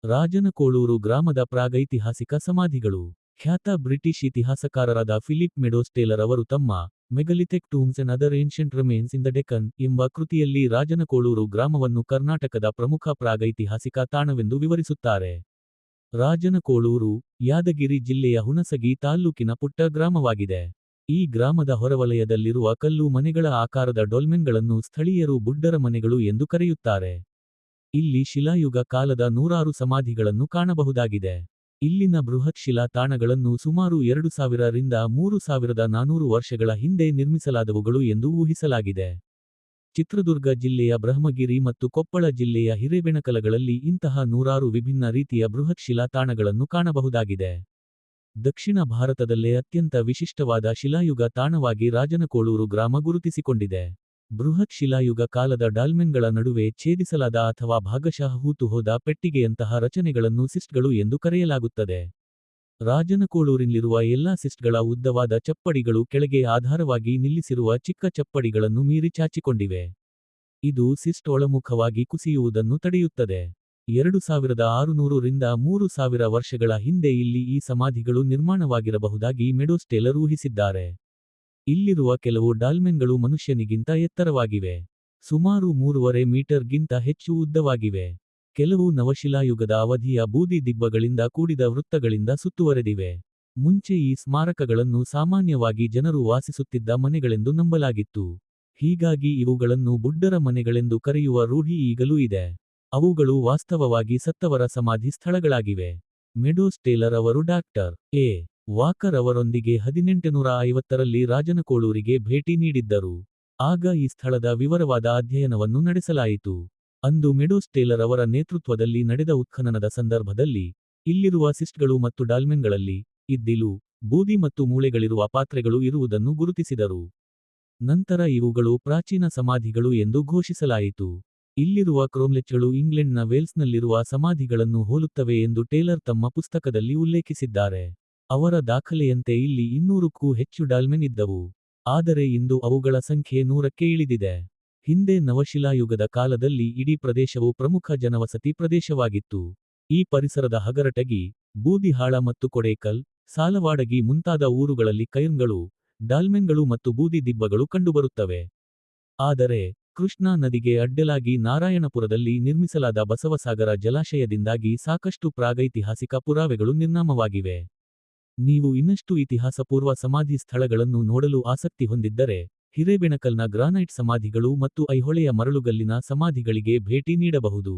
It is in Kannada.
ರಾಜನಕೋಳೂರು ಗ್ರಾಮದ ಪ್ರಾಗೈತಿಹಾಸಿಕ ಸಮಾಧಿಗಳು. ಖ್ಯಾತ ಬ್ರಿಟಿಷ್ ಇತಿಹಾಸಕಾರರಾದ ಫಿಲಿಪ್ ಮೆಡೋಸ್ ಟೇಲರ್ ಅವರು ತಮ್ಮ megalithic tombs and other ancient remains in the Deccan ಎಂಬ ಕೃತಿಯಲ್ಲಿ ರಾಜನಕೋಳೂರು ಗ್ರಾಮವನ್ನು ಕರ್ನಾಟಕದ ಪ್ರಮುಖ ಪ್ರಾಗೈತಿಹಾಸಿಕ ತಾಣವೆಂದು ವಿವರಿಸುತ್ತಾರೆ. ರಾಜನಕೋಳೂರು, ಯಾದಗಿರಿ ಜಿಲ್ಲೆಯ ಹುಣಸಗಿ ತಾಲ್ಲೂಕಿನ ಪುಟ್ಟ ಗ್ರಾಮವಾಗಿದೆ. ಈ ಗ್ರಾಮದ ಹೊರವಲಯದಲ್ಲಿರುವ ಕಲ್ಲು ಮನೆಗಳ ಆಕಾರದ ಡೊಲ್ಮೆನ್ಗಳನ್ನು ಸ್ಥಳೀಯರು ಬುಡ್ಡರ ಮನೆಗಳು ಎಂದು ಕರೆಯುತ್ತಾರೆ. ಇಲ್ಲಿ ಶಿಲಾಯುಗ ಕಾಲದ ನೂರಾರು ಸಮಾಧಿಗಳನ್ನು ಕಾಣಬಹುದಾಗಿದೆ. ಇಲ್ಲಿನ ಬೃಹತ್ ಶಿಲಾ ತಾಣಗಳನ್ನು ಸುಮಾರು 2000 ರಿಂದ 3400 ವರ್ಷಗಳ ಹಿಂದೆ ನಿರ್ಮಿಸಲಾದವುಗಳು ಎಂದು ಊಹಿಸಲಾಗಿದೆ. ಚಿತ್ರದುರ್ಗ ಜಿಲ್ಲೆಯ ಬ್ರಹ್ಮಗಿರಿ ಮತ್ತು ಕೊಪ್ಪಳ ಜಿಲ್ಲೆಯ ಹಿರೇಬೆಣಕಲಗಳಲ್ಲಿ ಇಂತಹ ನೂರಾರು ವಿಭಿನ್ನ ರೀತಿಯ ಬೃಹತ್ ಶಿಲಾ ತಾಣಗಳನ್ನು ಕಾಣಬಹುದಾಗಿದೆ. ದಕ್ಷಿಣ ಭಾರತದಲ್ಲೇ ಅತ್ಯಂತ ವಿಶಿಷ್ಟವಾದ ಶಿಲಾಯುಗ ತಾಣವಾಗಿ ರಾಜನಕೋಳೂರು ಗ್ರಾಮ ಗುರುತಿಸಿಕೊಂಡಿದೆ. ಬೃಹತ್ ಶಿಲಾಯುಗ ಕಾಲದ ಡಾಲ್ಮೆನ್ಗಳ ನಡುವೆ ಛೇದಿಸಲಾದ ಅಥವಾ ಭಾಗಶಃ ಹೂತುಹೋದ ಪೆಟ್ಟಿಗೆಯಂತಹ ರಚನೆಗಳನ್ನು ಸಿಸ್ಟ್ಗಳು ಎಂದು ಕರೆಯಲಾಗುತ್ತದೆ. ರಾಜನಕೋಳೂರಿನಲ್ಲಿರುವ ಎಲ್ಲಾ ಸಿಸ್ಟ್ಗಳ ಉದ್ದವಾದ ಚಪ್ಪಡಿಗಳು ಕೆಳಗೆ ಆಧಾರವಾಗಿ ನಿಲ್ಲಿಸಿರುವ ಚಿಕ್ಕ ಚಪ್ಪಡಿಗಳನ್ನು ಮೀರಿ ಚಾಚಿಕೊಂಡಿವೆ. ಇದು ಸಿಸ್ಟ್ ಒಳಮುಖವಾಗಿ ಕುಸಿಯುವುದನ್ನು ತಡೆಯುತ್ತದೆ. 2600 ರಿಂದ 3000 ವರ್ಷಗಳ ಹಿಂದೆ ಇಲ್ಲಿ ಈ ಸಮಾಧಿಗಳು ನಿರ್ಮಾಣವಾಗಿರಬಹುದಾಗಿ ಮೆಡೋಸ್ ಟೇಲರ್ ಊಹಿಸಿದ್ದಾರೆ. ಇಲ್ಲಿರುವ ಕೆಲವು ಡಾಲ್ಮೆನ್ಗಳು ಮನುಷ್ಯನಿಗಿಂತ ಎತ್ತರವಾಗಿವೆ. ಸುಮಾರು 3.5 ಮೀಟರ್ಗಿಂತ ಹೆಚ್ಚು ಉದ್ದವಾಗಿವೆ. ಕೆಲವು ನವಶಿಲಾಯುಗದ ಅವಧಿಯ ಬೂದಿ ದಿಬ್ಬಗಳಿಂದ ಕೂಡಿದ ವೃತ್ತಗಳಿಂದ ಸುತ್ತುವರೆದಿವೆ. ಮುಂಚೆ ಈ ಸ್ಮಾರಕಗಳನ್ನು ಸಾಮಾನ್ಯವಾಗಿ ಜನರು ವಾಸಿಸುತ್ತಿದ್ದ ಮನೆಗಳೆಂದು ನಂಬಲಾಗಿತ್ತು. ಹೀಗಾಗಿ ಇವುಗಳನ್ನು ಬುಡ್ಡರ ಮನೆಗಳೆಂದು ಕರೆಯುವ ರೂಢಿ ಈಗಲೂ ಇದೆ. ಅವುಗಳು ವಾಸ್ತವವಾಗಿ ಸತ್ತವರ ಸಮಾಧಿ ಸ್ಥಳಗಳಾಗಿವೆ. ಮೆಡೋಸ್ ಟೇಲರ್ ಅವರು ಡಾಕ್ಟರ್ ಎ. ವಾಕರ್ ಅವರೊಂದಿಗೆ 1850ರಲ್ಲಿ ರಾಜನಕೋಳೂರಿಗೆ ಭೇಟಿ ನೀಡಿದ್ದರು. ಆಗ ಈ ಸ್ಥಳದ ವಿವರವಾದ ಅಧ್ಯಯನವನ್ನು ನಡೆಸಲಾಯಿತು. ಅಂದು ಮೆಡೋಸ್ ಟೇಲರ್ ಅವರ ನೇತೃತ್ವದಲ್ಲಿ ನಡೆದ ಉತ್ಖನನದ ಸಂದರ್ಭದಲ್ಲಿ ಇಲ್ಲಿರುವ ಸಿಸ್ಟ್ಗಳು ಮತ್ತು ಡಾಲ್ಮೆನ್ಗಳಲ್ಲಿ ಇದ್ದಿಲು, ಬೂದಿ ಮತ್ತು ಮೂಳೆಗಳಿರುವ ಪಾತ್ರೆಗಳು ಇರುವುದನ್ನು ಗುರುತಿಸಿದರು. ನಂತರ ಇವುಗಳು ಪ್ರಾಚೀನ ಸಮಾಧಿಗಳು ಎಂದು ಘೋಷಿಸಲಾಯಿತು. ಇಲ್ಲಿರುವ ಕ್ರೋಮ್ಲೆಚ್ಗಳು ಇಂಗ್ಲೆಂಡ್ನ ವೇಲ್ಸ್ನಲ್ಲಿರುವ ಸಮಾಧಿಗಳನ್ನು ಹೋಲುತ್ತವೆ ಎಂದು ಟೇಲರ್ ತಮ್ಮ ಪುಸ್ತಕದಲ್ಲಿ ಉಲ್ಲೇಖಿಸಿದ್ದಾರೆ. ಅವರ ದಾಖಲೆಯಂತೆ ಇಲ್ಲಿ 200ಕ್ಕೂ ಹೆಚ್ಚು ಡಾಲ್ಮೆನ್ ಇದ್ದವು. ಆದರೆ ಇಂದು ಅವುಗಳ ಸಂಖ್ಯೆ 100ಕ್ಕೆ ಇಳಿದಿದೆ. ಹಿಂದೆ ನವಶಿಲಾಯುಗದ ಕಾಲದಲ್ಲಿ ಇಡೀ ಪ್ರದೇಶವು ಪ್ರಮುಖ ಜನವಸತಿ ಪ್ರದೇಶವಾಗಿತ್ತು. ಈ ಪರಿಸರದ ಹಗರಟಗಿ, ಬೂದಿಹಾಳ ಮತ್ತು ಕೊಡೇಕಲ್, ಸಾಲವಾಡಗಿ ಮುಂತಾದ ಊರುಗಳಲ್ಲಿ ಕೈರ್ನ್ಗಳು, ಡಾಲ್ಮೆನ್ಗಳು ಮತ್ತು ಬೂದಿ ದಿಬ್ಬಗಳು ಕಂಡುಬರುತ್ತವೆ. ಆದರೆ ಕೃಷ್ಣಾ ನದಿಗೆ ಅಡ್ಡಲಾಗಿ ನಾರಾಯಣಪುರದಲ್ಲಿ ನಿರ್ಮಿಸಲಾದ ಬಸವಸಾಗರ ಜಲಾಶಯದಿಂದಾಗಿ ಸಾಕಷ್ಟು ಪ್ರಾಗೈತಿಹಾಸಿಕ ಪುರಾವೆಗಳು ನಿರ್ನಾಮವಾಗಿವೆ. ನೀವು ಇನ್ನಷ್ಟು ಇತಿಹಾಸಪೂರ್ವ ಸಮಾಧಿ ಸ್ಥಳಗಳನ್ನು ನೋಡಲು ಆಸಕ್ತಿ ಹೊಂದಿದ್ದರೆ, ಹಿರೇಬೆಣಕಲ್ನ ಗ್ರಾನೈಟ್ ಸಮಾಧಿಗಳು ಮತ್ತು ಐಹೊಳೆಯ ಮರಳುಗಲ್ಲಿನ ಸಮಾಧಿಗಳಿಗೆ ಭೇಟಿ ನೀಡಬಹುದು.